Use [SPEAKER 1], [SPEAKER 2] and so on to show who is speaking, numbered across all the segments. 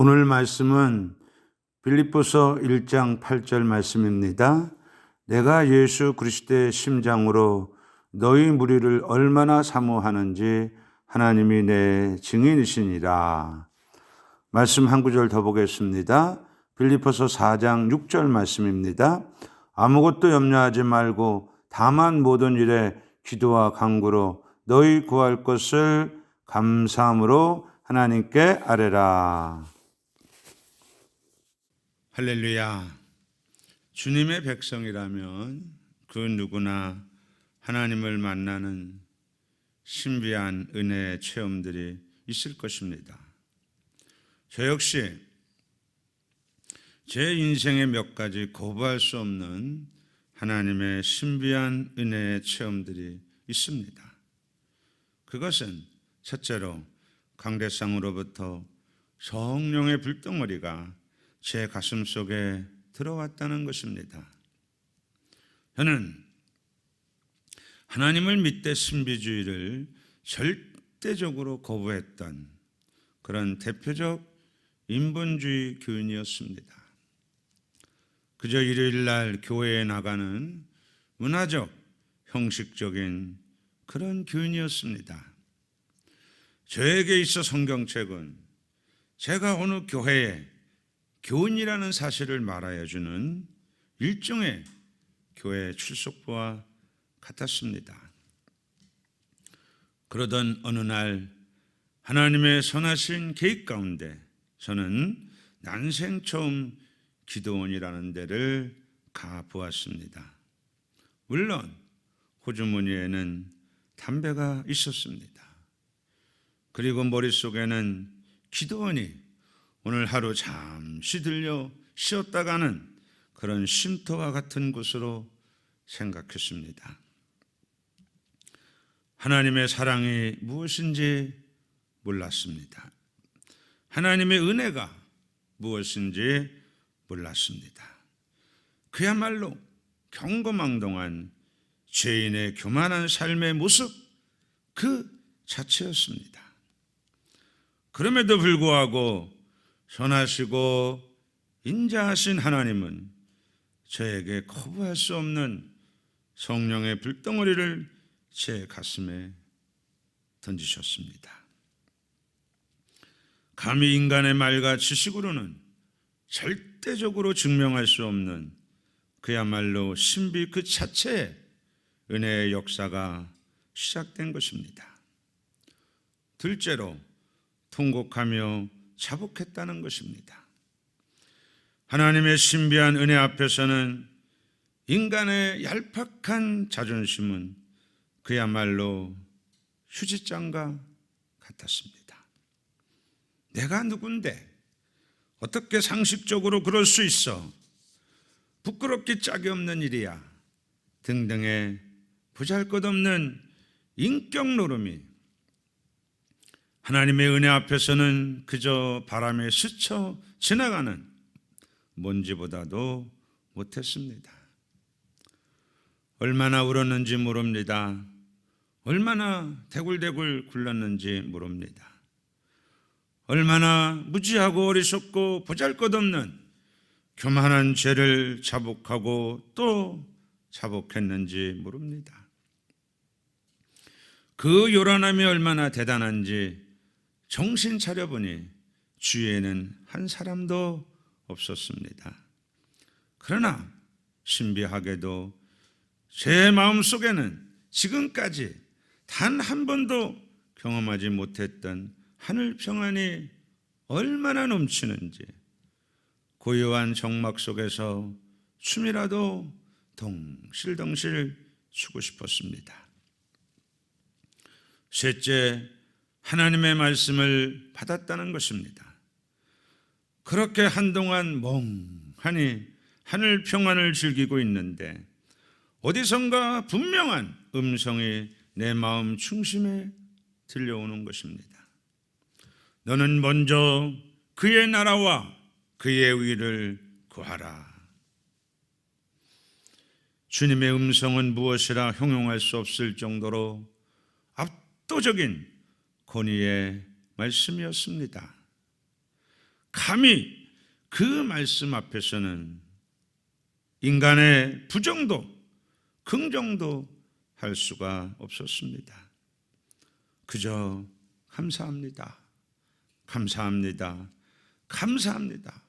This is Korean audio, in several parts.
[SPEAKER 1] 오늘 말씀은 빌립보서 1장 8절 말씀입니다. 내가 예수 그리스도의 심장으로 너희 무리를 얼마나 사모하는지 하나님이 내 증인이시니라. 말씀 한 구절 더 보겠습니다. 빌립보서 4장 6절 말씀입니다. 아무것도 염려하지 말고 다만 모든 일에 기도와 간구로 너희 구할 것을 감사함으로 하나님께 아뢰라. 할렐루야. 주님의 백성이라면 그 누구나 하나님을 만나는 신비한 은혜의 체험들이 있을 것입니다. 저 역시 제 인생에 몇 가지 거부할 수 없는 하나님의 신비한 은혜의 체험들이 있습니다. 그것은 첫째로 강대상으로부터 성령의 불덩어리가 제 가슴 속에 들어왔다는 것입니다. 저는 하나님을 믿되 신비주의를 절대적으로 거부했던 그런 대표적 인본주의 교인이었습니다. 그저 일요일날 교회에 나가는 문화적, 형식적인 그런 교인이었습니다. 저에게 있어 성경책은 제가 어느 교회에 교인이라는 사실을 말하여 주는 일종의 교회 출석부와 같았습니다. 그러던 어느 날 하나님의 선하신 계획 가운데 저는 난생 처음 기도원이라는 데를 가보았습니다. 물론 호주머니에는 담배가 있었습니다. 그리고 머릿속에는 기도원이 오늘 하루 잠시 들려 쉬었다 가는 그런 쉼터와 같은 곳으로 생각했습니다. 하나님의 사랑이 무엇인지 몰랐습니다. 하나님의 은혜가 무엇인지 몰랐습니다. 그야말로 경거망동한 죄인의 교만한 삶의 모습 그 자체였습니다. 그럼에도 불구하고 선하시고 인자하신 하나님은 저에게 거부할 수 없는 성령의 불덩어리를 제 가슴에 던지셨습니다. 감히 인간의 말과 지식으로는 절대적으로 증명할 수 없는 그야말로 신비 그 자체의 은혜의 역사가 시작된 것입니다. 둘째로 통곡하며 자복했다는 것입니다. 하나님의 신비한 은혜 앞에서는 인간의 얄팍한 자존심은 그야말로 휴지장과 같았습니다. 내가 누군데 어떻게 상식적으로 그럴 수 있어? 부끄럽기 짝이 없는 일이야. 등등의 보잘것없는 인격 노름이 하나님의 은혜 앞에서는 그저 바람에 스쳐 지나가는 먼지보다도 못했습니다. 얼마나 울었는지 모릅니다. 얼마나 대굴대굴 굴렀는지 모릅니다. 얼마나 무지하고 어리석고 보잘것없는 교만한 죄를 자복하고 또 자복했는지 모릅니다. 그 요란함이 얼마나 대단한지 정신 차려보니 주위에는 한 사람도 없었습니다. 그러나 신비하게도 제 마음속에는 지금까지 단 한 번도 경험하지 못했던 하늘 평안이 얼마나 넘치는지 고요한 정막 속에서 춤이라도 덩실덩실 추고 싶었습니다. 셋째, 하나님의 말씀을 받았다는 것입니다. 그렇게 한동안 멍하니 하늘 평안을 즐기고 있는데 어디선가 분명한 음성이 내 마음 중심에 들려오는 것입니다. 너는 먼저 그의 나라와 그의 의를 구하라. 주님의 음성은 무엇이라 형용할 수 없을 정도로 압도적인 권위의 말씀이었습니다. 감히 그 말씀 앞에서는 인간의 부정도 긍정도 할 수가 없었습니다. 그저 감사합니다, 감사합니다, 감사합니다,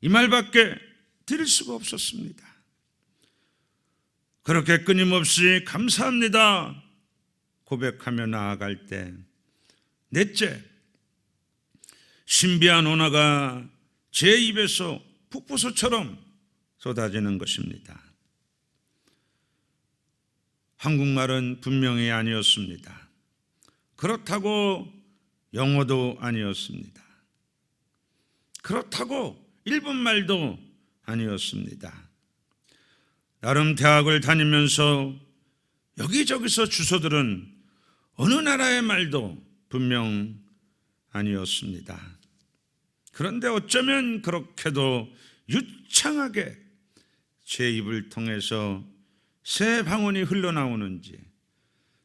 [SPEAKER 1] 이 말밖에 드릴 수가 없었습니다. 그렇게 끊임없이 감사합니다 고백하며 나아갈 때 넷째, 신비한 언어가 제 입에서 폭포수처럼 쏟아지는 것입니다. 한국말은 분명히 아니었습니다. 그렇다고 영어도 아니었습니다. 그렇다고 일본말도 아니었습니다. 나름 대학을 다니면서 여기저기서 주워들은 어느 나라의 말도 분명 아니었습니다. 그런데 어쩌면 그렇게도 유창하게 제 입을 통해서 새 방언이 흘러나오는지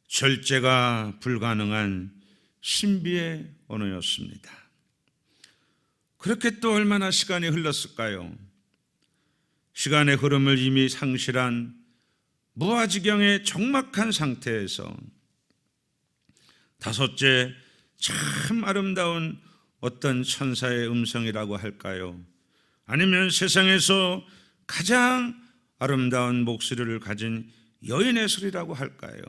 [SPEAKER 1] 절제가 불가능한 신비의 언어였습니다. 그렇게 또 얼마나 시간이 흘렀을까요? 시간의 흐름을 이미 상실한 무아지경의 적막한 상태에서 다섯째, 참 아름다운 어떤 천사의 음성이라고 할까요? 아니면 세상에서 가장 아름다운 목소리를 가진 여인의 소리라고 할까요?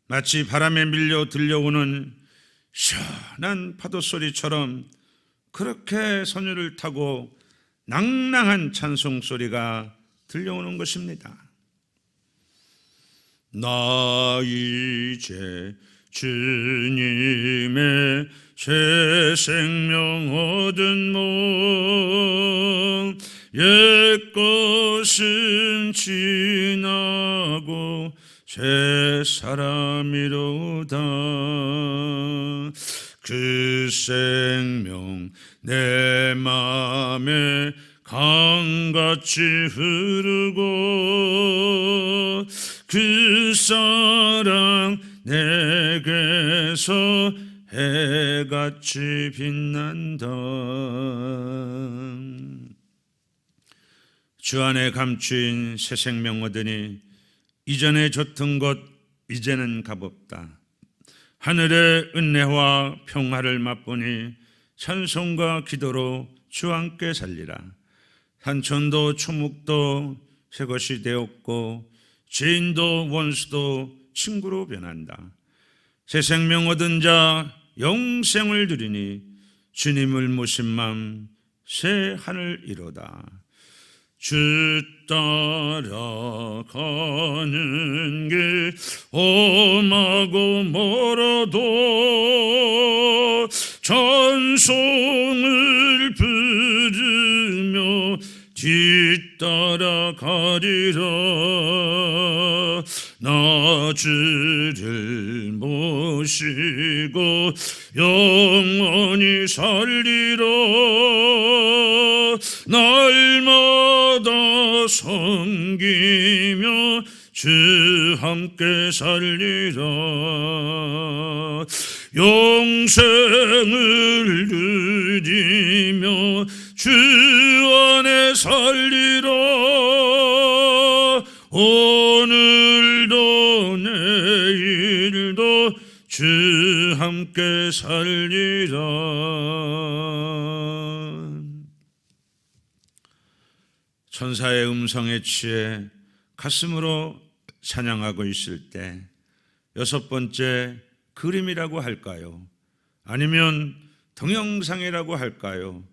[SPEAKER 1] 마치 바람에 밀려 들려오는 시원한 파도 소리처럼 그렇게 선율을 타고 낭낭한 찬송 소리가 들려오는 것입니다. 나 이제 주님의 새 생명 얻은 몸, 옛것은 지나고 새 사람이로다. 그 생명 내 맘에 강같이 흐르고 그 사랑 내게서 해같이 빛난다. 주 안에 감추인 새 생명 얻으니 이전에 줬던 것 이제는 값없다. 하늘의 은혜와 평화를 맛보니 찬송과 기도로 주와 함께 살리라. 산천도 초목도 새것이 되었고 죄인도 원수도 친구로 변한다. 새 생명 얻은 자 영생을 누리니 주님을 모신 맘 새 하늘이로다. 주 따라가는 길 험하고 멀어도 찬송을 부르며 뒤따라가리라. 나 주를 모시고 영원히 살리라. 날마다 섬기며 주 함께 살리라. 영생을 누리며 주 안에 살리라. 오늘도 내일도 주 함께 살리라. 천사의 음성에 취해 가슴으로 찬양하고 있을 때 여섯 번째, 그림이라고 할까요? 아니면 동영상이라고 할까요?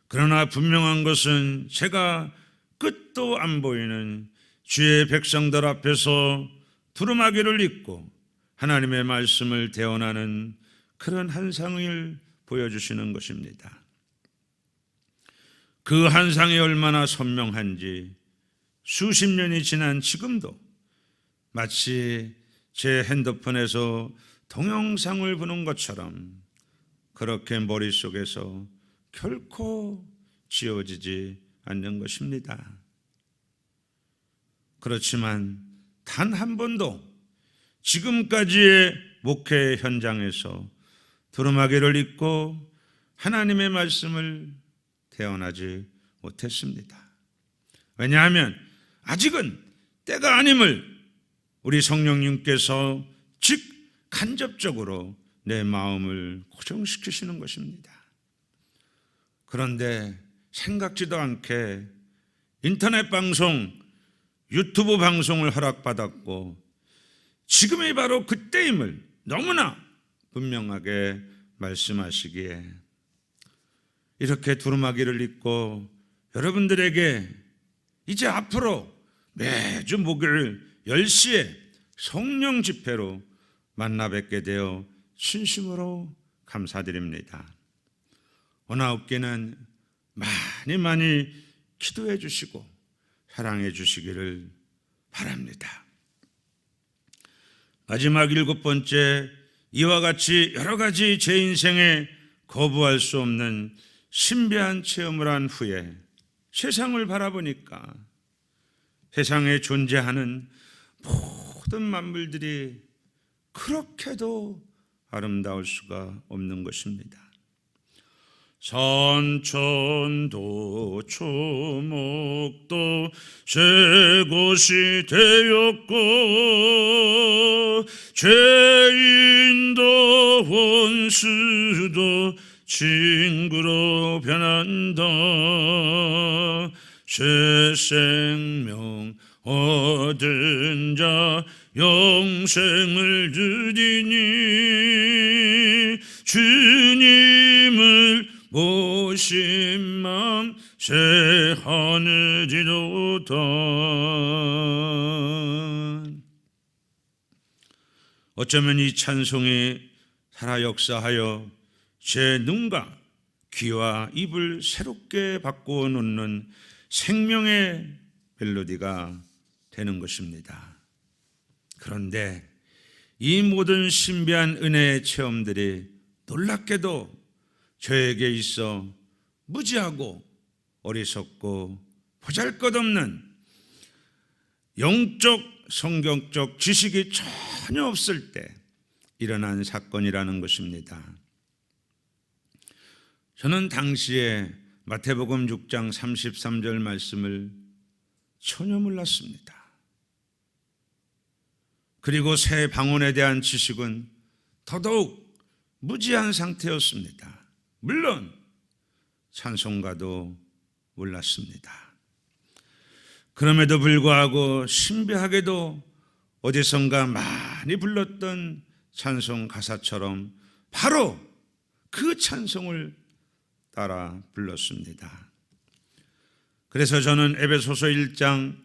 [SPEAKER 1] 그러나 분명한 것은 제가 끝도 안 보이는 주의 백성들 앞에서 두루마기를 입고 하나님의 말씀을 대언하는 그런 한상을 보여주시는 것입니다. 그 한상이 얼마나 선명한지 수십 년이 지난 지금도 마치 제 핸드폰에서 동영상을 보는 것처럼 그렇게 머릿속에서 결코 지워지지 않는 것입니다. 그렇지만 단 한 번도 지금까지의 목회 현장에서 두루마기를 입고 하나님의 말씀을 대언하지 못했습니다. 왜냐하면 아직은 때가 아님을 우리 성령님께서 즉 간접적으로 내 마음을 고정시키시는 것입니다. 그런데 생각지도 않게 인터넷 방송, 유튜브 방송을 허락받았고 지금이 바로 그때임을 너무나 분명하게 말씀하시기에 이렇게 두루마기를 입고 여러분들에게 이제 앞으로 매주 목요일 10시에 성령 집회로 만나 뵙게 되어 진심으로 감사드립니다. 원하옵기는 많이 기도해 주시고 사랑해 주시기를 바랍니다. 마지막 7번째, 이와 같이 여러 가지 제 인생에 거부할 수 없는 신비한 체험을 한 후에 세상을 바라보니까 세상에 존재하는 모든 만물들이 그렇게도 아름다울 수가 없는 것입니다. 산천도 초목도 제 곳이 되었고 죄인도 원수도 친구로 변한다. 새 생명 얻은 자 영생을 드리니 주님을 모신 맘 새하늘이로다. 어쩌면 이 찬송이 살아 역사하여 제 눈과 귀와 입을 새롭게 바꾸어 놓는 생명의 멜로디가 되는 것입니다. 그런데 이 모든 신비한 은혜의 체험들이 놀랍게도 저에게 있어 무지하고 어리석고 보잘것없는 영적 성경적 지식이 전혀 없을 때 일어난 사건이라는 것입니다. 저는 당시에 마태복음 6장 33절 말씀을 전혀 몰랐습니다. 그리고 새 방언에 대한 지식은 더더욱 무지한 상태였습니다. 물론 찬송가도 몰랐습니다. 그럼에도 불구하고 신비하게도 어디선가 많이 불렀던 찬송 가사처럼 바로 그 찬송을 따라 불렀습니다. 그래서 저는 에베소서 1장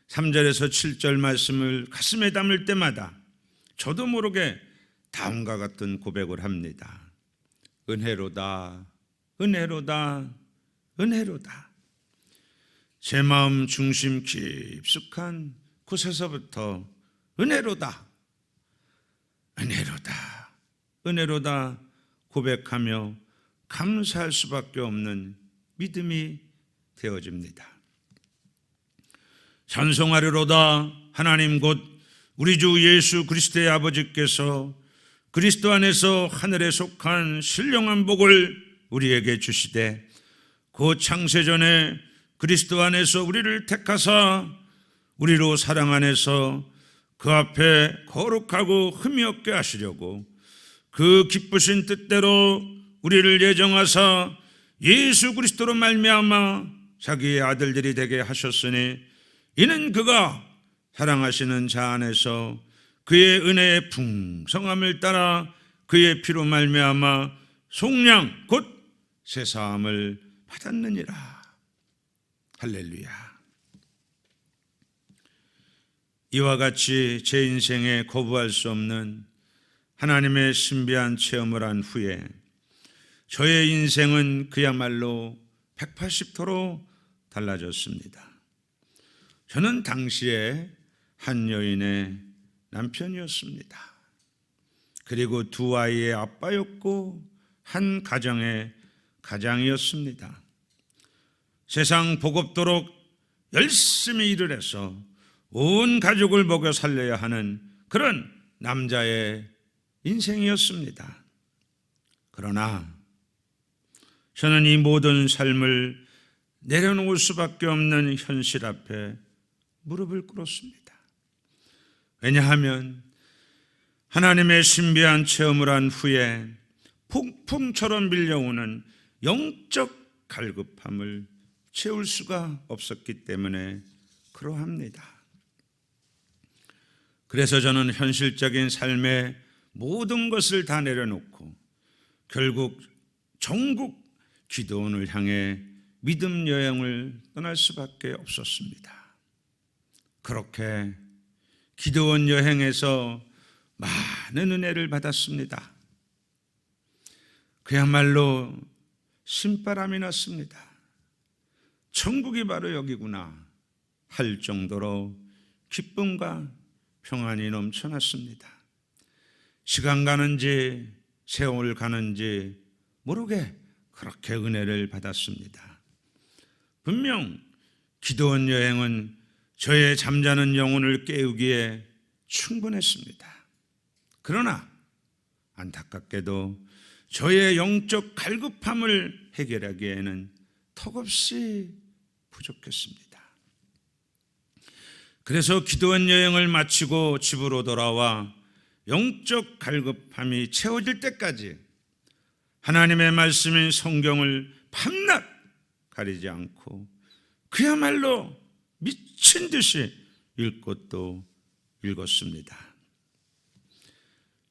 [SPEAKER 1] 3절에서 7절 말씀을 가슴에 담을 때마다 저도 모르게 다음과 같은 고백을 합니다. 은혜로다, 은혜로다, 은혜로다. 제 마음 중심 깊숙한 곳에서부터 은혜로다, 은혜로다, 은혜로다 고백하며 감사할 수밖에 없는 믿음이 되어집니다. 찬송하리로다. 하나님 곧 우리 주 예수 그리스도의 아버지께서 그리스도 안에서 하늘에 속한 신령한 복을 우리에게 주시되 그 창세전에 그리스도 안에서 우리를 택하사 우리로 사랑 안에서 그 앞에 거룩하고 흠이 없게 하시려고 그 기쁘신 뜻대로 우리를 예정하사 예수 그리스도로 말미암아 자기의 아들들이 되게 하셨으니 이는 그가 사랑하시는 자 안에서 그의 은혜의 풍성함을 따라 그의 피로 말미암아 속량 곧 새사함을 받았느니라. 할렐루야. 이와 같이 제 인생에 거부할 수 없는 하나님의 신비한 체험을 한 후에 저의 인생은 그야말로 180도로 달라졌습니다. 저는 당시에 한 여인의 남편이었습니다. 그리고 두 아이의 아빠였고 한 가정의 가장이었습니다. 세상 복없도록 열심히 일을 해서 온 가족을 먹여 살려야 하는 그런 남자의 인생이었습니다. 그러나 저는 이 모든 삶을 내려놓을 수밖에 없는 현실 앞에 무릎을 꿇었습니다. 왜냐하면 하나님의 신비한 체험을 한 후에 폭풍처럼 밀려오는 영적 갈급함을 채울 수가 없었기 때문에 그러합니다. 그래서 저는 현실적인 삶의 모든 것을 다 내려놓고 결국 전국 기도원을 향해 믿음 여행을 떠날 수밖에 없었습니다. 그렇게 기도원 여행에서 많은 은혜를 받았습니다. 그야말로 신바람이 났습니다. 천국이 바로 여기구나 할 정도로 기쁨과 평안이 넘쳐났습니다. 시간 가는지 세월 가는지 모르게 그렇게 은혜를 받았습니다. 분명 기도원 여행은 저의 잠자는 영혼을 깨우기에 충분했습니다. 그러나 안타깝게도 저의 영적 갈급함을 해결하기에는 턱없이 부족했습니다. 그래서 기도원 여행을 마치고 집으로 돌아와 영적 갈급함이 채워질 때까지 하나님의 말씀인 성경을 밤낮 가리지 않고 그야말로 미친 듯이 읽고 또 읽었습니다.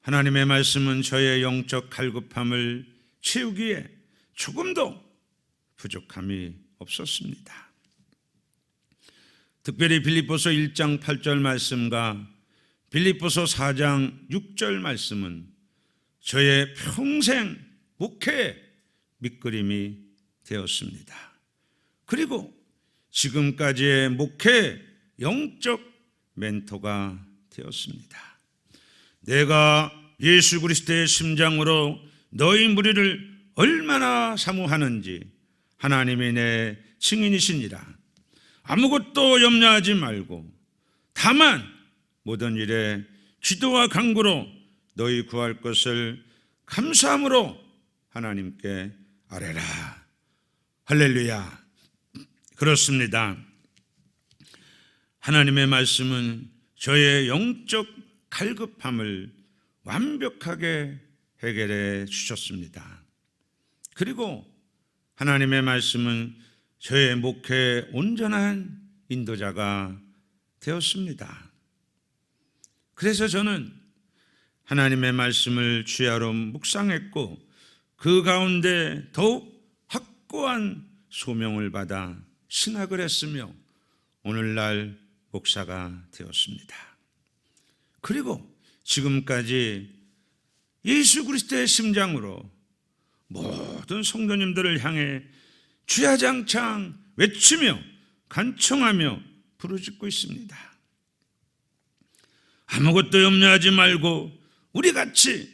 [SPEAKER 1] 하나님의 말씀은 저의 영적 갈급함을 채우기에 조금도 부족함이 없었습니다. 특별히 빌립보서 1장 8절 말씀과 빌립보서 4장 6절 말씀은 저의 평생 목회의 밑그림이 되었습니다. 그리고 지금까지의 목회 영적 멘토가 되었습니다. 내가 예수 그리스도의 심장으로 너희 무리를 얼마나 사모하는지 하나님이 내 증인이시니라. 아무것도 염려하지 말고 다만 모든 일에 기도와 간구로 너희 구할 것을 감사함으로 하나님께 아뢰라. 할렐루야. 그렇습니다. 하나님의 말씀은 저의 영적 갈급함을 완벽하게 해결해 주셨습니다. 그리고 하나님의 말씀은 저의 목회의 온전한 인도자가 되었습니다. 그래서 저는 하나님의 말씀을 주야로 묵상했고 그 가운데 더욱 확고한 소명을 받아 신학을 했으며 오늘날 목사가 되었습니다. 그리고 지금까지 예수 그리스도의 심장으로 모든 성도님들을 향해 주야장창 외치며 간청하며 부르짖고 있습니다. 아무것도 염려하지 말고 우리 같이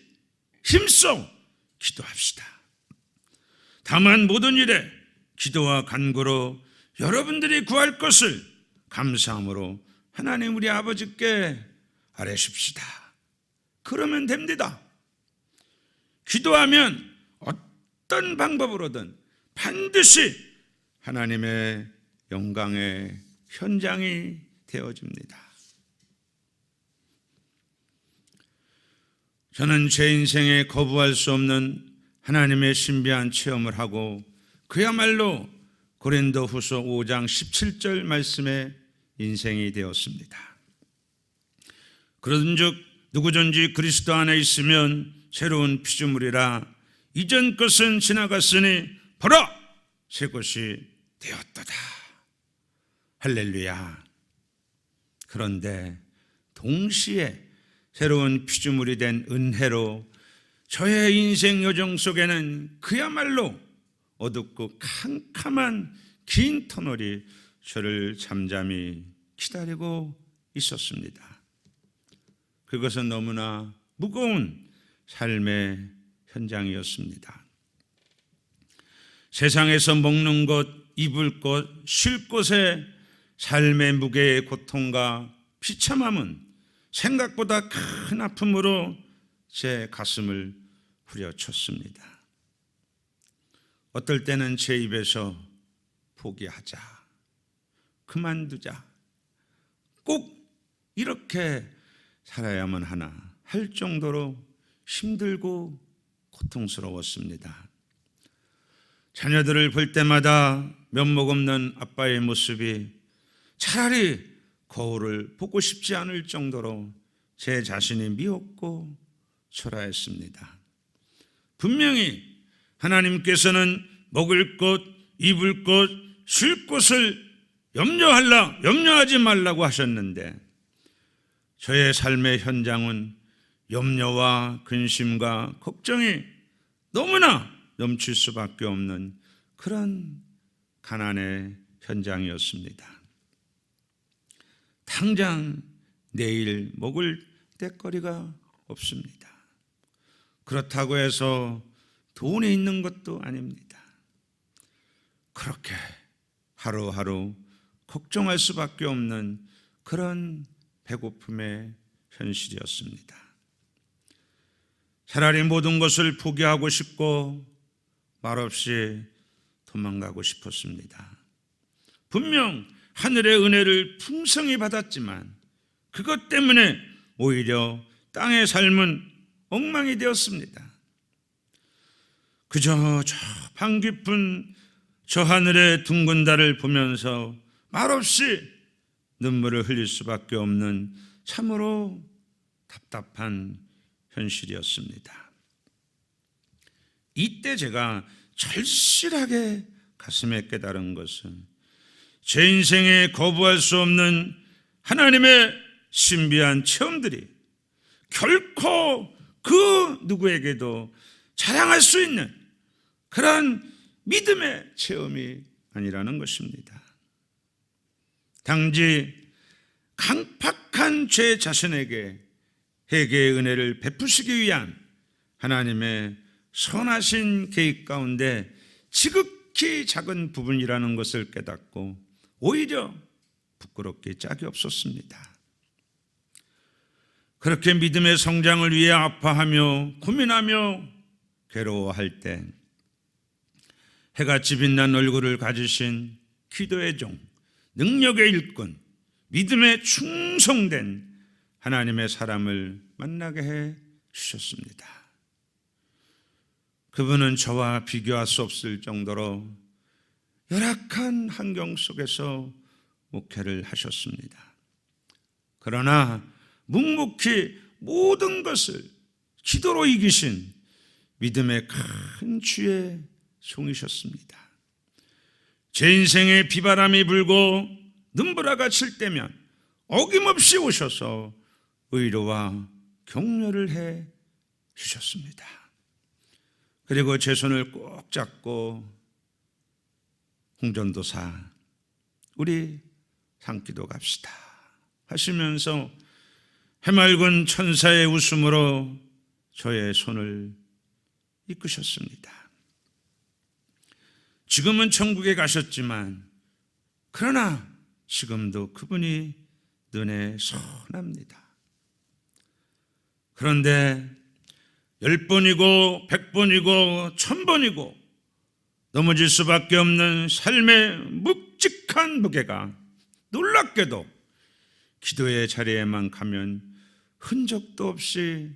[SPEAKER 1] 힘써 기도합시다. 다만 모든 일에 기도와 간구로 여러분들이 구할 것을 감사함으로 하나님 우리 아버지께 아뢰십시다. 그러면 됩니다. 기도하면 어떤 방법으로든 반드시 하나님의 영광의 현장이 되어집니다. 저는 제 인생에 거부할 수 없는 하나님의 신비한 체험을 하고 그야말로 고린도후서 5장 17절 말씀의 인생이 되었습니다. 그런즉 누구든지 그리스도 안에 있으면 새로운 피조물이라 이전 것은 지나갔으니 보라 새 것이 되었도다. 할렐루야. 그런데 동시에 새로운 피조물이 된 은혜로 저의 인생 여정 속에는 그야말로 어둡고 캄캄한 긴 터널이 저를 잠잠히 기다리고 있었습니다. 그것은 너무나 무거운 삶의 현장이었습니다. 세상에서 먹는 것, 입을 것, 쉴 곳에 삶의 무게의 고통과 비참함은 생각보다 큰 아픔으로 제 가슴을 후려쳤습니다. 어떨 때는 제 입에서 포기하자, 그만두자, 꼭 이렇게 살아야만 하나 할 정도로 힘들고 고통스러웠습니다. 자녀들을 볼 때마다 면목 없는 아빠의 모습이 차라리 거울을 보고 싶지 않을 정도로 제 자신이 미웠고 초라했습니다. 분명히 하나님께서는 먹을 것, 입을 것, 쉴 것을 염려하지 말라고 하셨는데 저의 삶의 현장은 염려와 근심과 걱정이 너무나 넘칠 수밖에 없는 그런 가난의 현장이었습니다. 당장 내일 먹을 떼거리가 없습니다. 그렇다고 해서 돈이 있는 것도 아닙니다. 그렇게 하루하루 걱정할 수밖에 없는 그런 배고픔의 현실이었습니다. 차라리 모든 것을 포기하고 싶고 말없이 도망가고 싶었습니다. 분명 하늘의 은혜를 풍성히 받았지만 그것 때문에 오히려 땅의 삶은 엉망이 되었습니다. 그저 저 방 깊은 저 하늘의 둥근 달을 보면서 말없이 눈물을 흘릴 수밖에 없는 참으로 답답한 현실이었습니다. 이때 제가 절실하게 가슴에 깨달은 것은 제 인생에 거부할 수 없는 하나님의 신비한 체험들이 결코 그 누구에게도 자랑할 수 있는 그런 믿음의 체험이 아니라는 것입니다. 단지 강팍한 제 자신에게 회개의 은혜를 베푸시기 위한 하나님의 선하신 계획 가운데 지극히 작은 부분이라는 것을 깨닫고 오히려 부끄럽게 짝이 없었습니다. 그렇게 믿음의 성장을 위해 아파하며 고민하며 괴로워할 때 해같이 빛난 얼굴을 가지신 기도의 종, 능력의 일꾼, 믿음에 충성된 하나님의 사람을 만나게 해 주셨습니다. 그분은 저와 비교할 수 없을 정도로 열악한 환경 속에서 목회를 하셨습니다. 그러나 묵묵히 모든 것을 기도로 이기신 믿음의 큰 주의 종이셨습니다. 제 인생에 비바람이 불고 눈보라가 칠 때면 어김없이 오셔서 위로와 격려를 해 주셨습니다. 그리고 제 손을 꼭 잡고 홍전도사 우리 산기도 갑시다 하시면서 해맑은 천사의 웃음으로 저의 손을 이끄셨습니다. 지금은 천국에 가셨지만 그러나 지금도 그분이 눈에 선합니다. 그런데 10번이고 100번이고 1000번이고 넘어질 수밖에 없는 삶의 묵직한 무게가 놀랍게도 기도의 자리에만 가면 흔적도 없이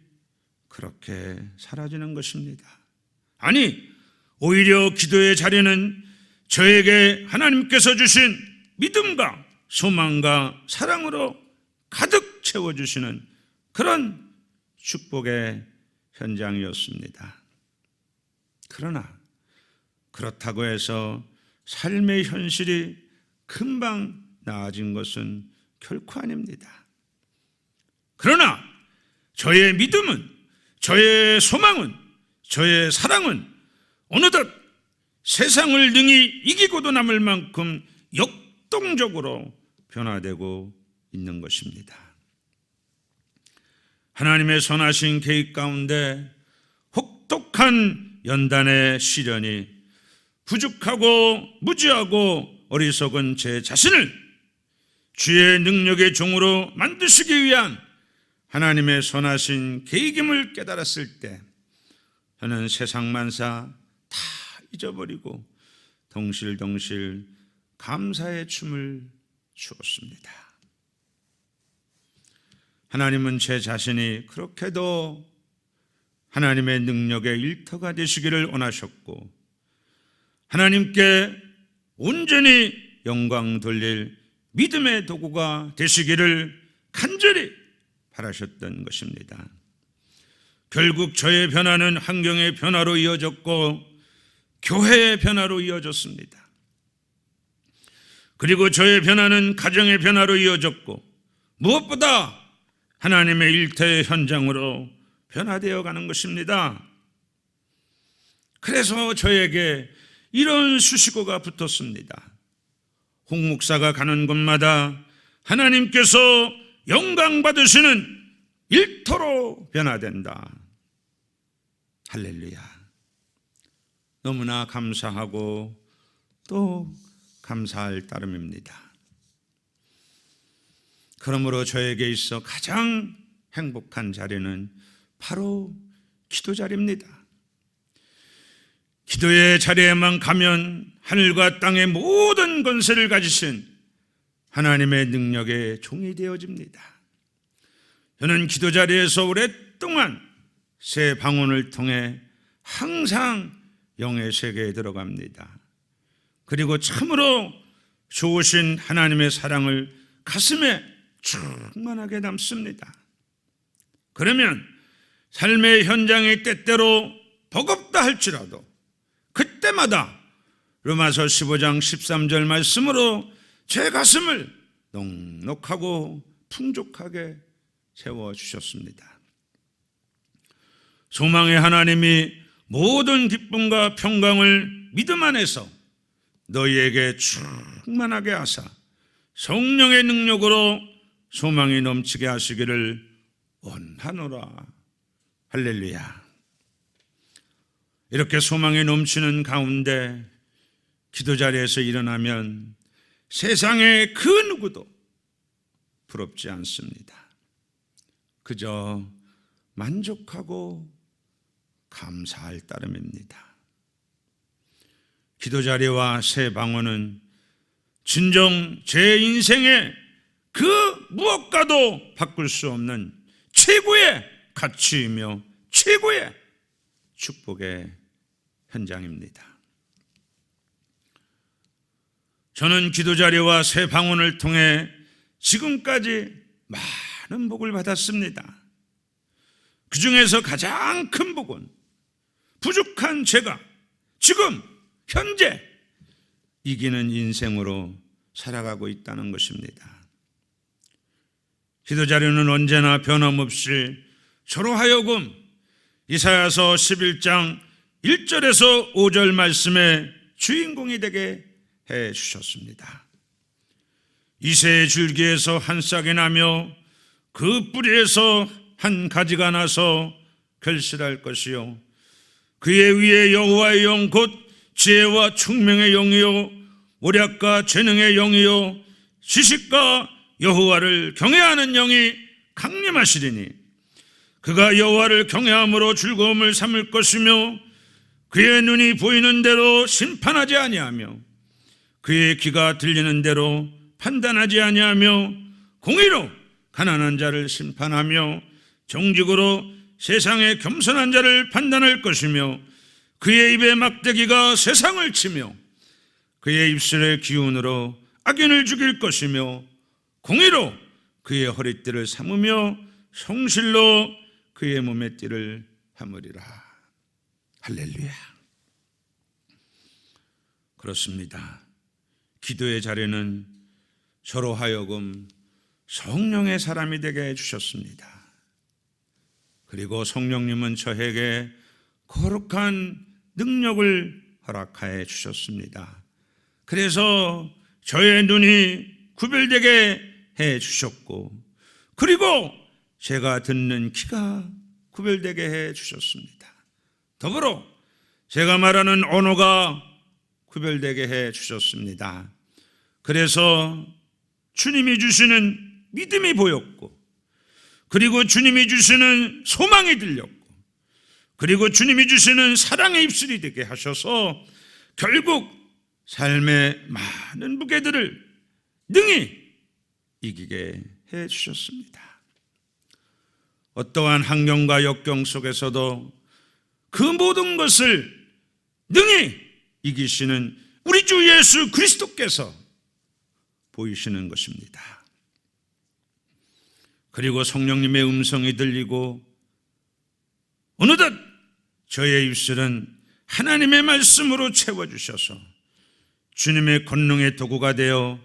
[SPEAKER 1] 그렇게 사라지는 것입니다. 아니, 오히려 기도의 자리는 저에게 하나님께서 주신 믿음과 소망과 사랑으로 가득 채워주시는 그런 축복의 현장이었습니다. 그러나 그렇다고 해서 삶의 현실이 금방 나아진 것은 결코 아닙니다. 그러나 저의 믿음은, 저의 소망은, 저의 사랑은 어느덧 세상을 능히 이기고도 남을 만큼 역동적으로 변화되고 있는 것입니다. 하나님의 선하신 계획 가운데 혹독한 연단의 시련이 부족하고 무지하고 어리석은 제 자신을 주의 능력의 종으로 만드시기 위한 하나님의 선하신 계획임을 깨달았을 때 저는 세상 만사 다 잊어버리고 덩실덩실 감사의 춤을 추었습니다. 하나님은 제 자신이 그렇게도 하나님의 능력의 일터가 되시기를 원하셨고 하나님께 온전히 영광 돌릴 믿음의 도구가 되시기를 간절히 바라셨던 것입니다. 결국 저의 변화는 환경의 변화로 이어졌고 교회의 변화로 이어졌습니다. 그리고 저의 변화는 가정의 변화로 이어졌고 무엇보다 하나님의 일터의 현장으로 변화되어 가는 것입니다. 그래서 저에게 이런 수식어가 붙었습니다. 홍 목사가 가는 곳마다 하나님께서 영광 받으시는 일터로 변화된다. 할렐루야. 너무나 감사하고 또 감사할 따름입니다. 그러므로 저에게 있어 가장 행복한 자리는 바로 기도 자리입니다. 기도의 자리에만 가면 하늘과 땅의 모든 권세를 가지신 하나님의 능력의 종이 되어집니다. 저는 기도 자리에서 오랫동안 새 방언을 통해 항상 영의 세계에 들어갑니다. 그리고 참으로 좋으신 하나님의 사랑을 가슴에 충만하게 담습니다. 그러면 삶의 현장이 때때로 버겁다 할지라도 그때마다 로마서 15장 13절 말씀으로 제 가슴을 넉넉하고 풍족하게 채워주셨습니다. 소망의 하나님이 모든 기쁨과 평강을 믿음 안에서 너희에게 충만하게 하사 성령의 능력으로 소망이 넘치게 하시기를 원하노라. 할렐루야. 이렇게 소망이 넘치는 가운데 기도 자리에서 일어나면 세상의 그 누구도 부럽지 않습니다. 그저 만족하고 감사할 따름입니다. 기도 자리와 새 방언은 진정 제 인생의 그 무엇과도 바꿀 수 없는 최고의 가치이며 최고의 축복의 현장입니다. 저는 기도 자리와 새 방언을 통해 지금까지 많은 복을 받았습니다. 그 중에서 가장 큰 복은 부족한 제가 지금 현재 이기는 인생으로 살아가고 있다는 것입니다. 기도 자리는 언제나 변함없이 저로 하여금 이사야서 11장 1절에서 5절 말씀의 주인공이 되게 해 주셨습니다. 이새의 줄기에서 한 싹이 나며 그 뿌리에서 한 가지가 나서 결실할 것이요 그의 위에 여호와의 영 곧 지혜와 총명의 영이요 오략과 재능의 영이요 지식과 여호와를 경외하는 영이 강림하시리니 그가 여호와를 경외함으로 즐거움을 삼을 것이며 그의 눈이 보이는 대로 심판하지 아니하며 그의 귀가 들리는 대로 판단하지 아니하며 공의로 가난한 자를 심판하며 정직으로 세상의 겸손한 자를 판단할 것이며 그의 입의 막대기가 세상을 치며 그의 입술의 기운으로 악인을 죽일 것이며 공의로 그의 허리띠를 삼으며 성실로 그의 몸의 띠를 삼으리라. 할렐루야. 그렇습니다. 기도의 자리는 저로 하여금 성령의 사람이 되게 해주셨습니다. 그리고 성령님은 저에게 거룩한 능력을 허락하여 주셨습니다. 그래서 저의 눈이 구별되게 해 주셨고 그리고 제가 듣는 귀가 구별되게 해 주셨습니다. 더불어 제가 말하는 언어가 구별되게 해 주셨습니다. 그래서 주님이 주시는 믿음이 보였고 그리고 주님이 주시는 소망이 들렸고 그리고 주님이 주시는 사랑의 입술이 되게 하셔서 결국 삶의 많은 무게들을 능히 이기게 해 주셨습니다. 어떠한 환경과 역경 속에서도 그 모든 것을 능히 이기시는 우리 주 예수 그리스도께서 보이시는 것입니다. 그리고 성령님의 음성이 들리고 어느덧 저의 입술은 하나님의 말씀으로 채워주셔서 주님의 권능의 도구가 되어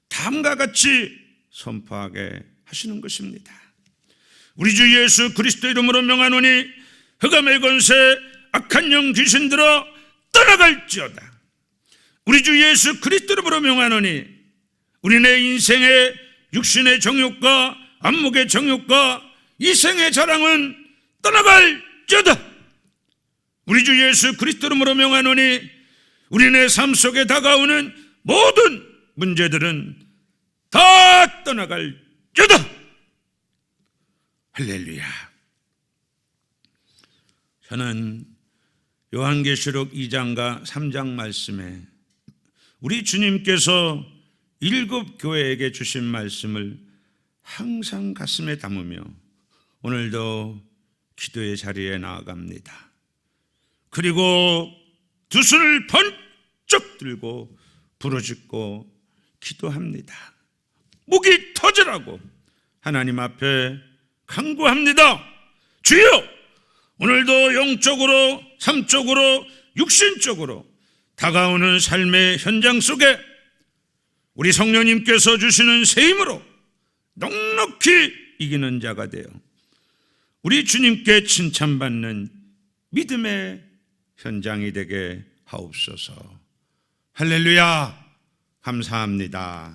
[SPEAKER 1] 다음과 같이 선포하게 하시는 것입니다. 우리 주 예수 그리스도 이름으로 명하노니 흑암의 권세 악한 영 귀신들아 떠나갈지어다. 우리 주 예수 그리스도 이름으로 명하노니 우리네 인생의 육신의 정욕과 안목의 정욕과 이생의 자랑은 떠나갈지어다. 우리 주 예수 그리스도 이름으로 명하노니 우리네 삶 속에 다가오는 모든 문제들은 다 떠나갈지어다. 할렐루야. 저는 요한계시록 2장과 3장 말씀에 우리 주님께서 7 교회에게 주신 말씀을 항상 가슴에 담으며 오늘도 기도의 자리에 나아갑니다. 그리고 두 손을 번쩍 들고 부르짖고 기도합니다. 목이 터지라고 하나님 앞에 간구합니다. 주여, 오늘도 영적으로, 삶적으로, 육신적으로 다가오는 삶의 현장 속에 우리 성령님께서 주시는 새 힘으로 넉넉히 이기는 자가 되어 우리 주님께 칭찬받는 믿음의 현장이 되게 하옵소서. 할렐루야. 감사합니다.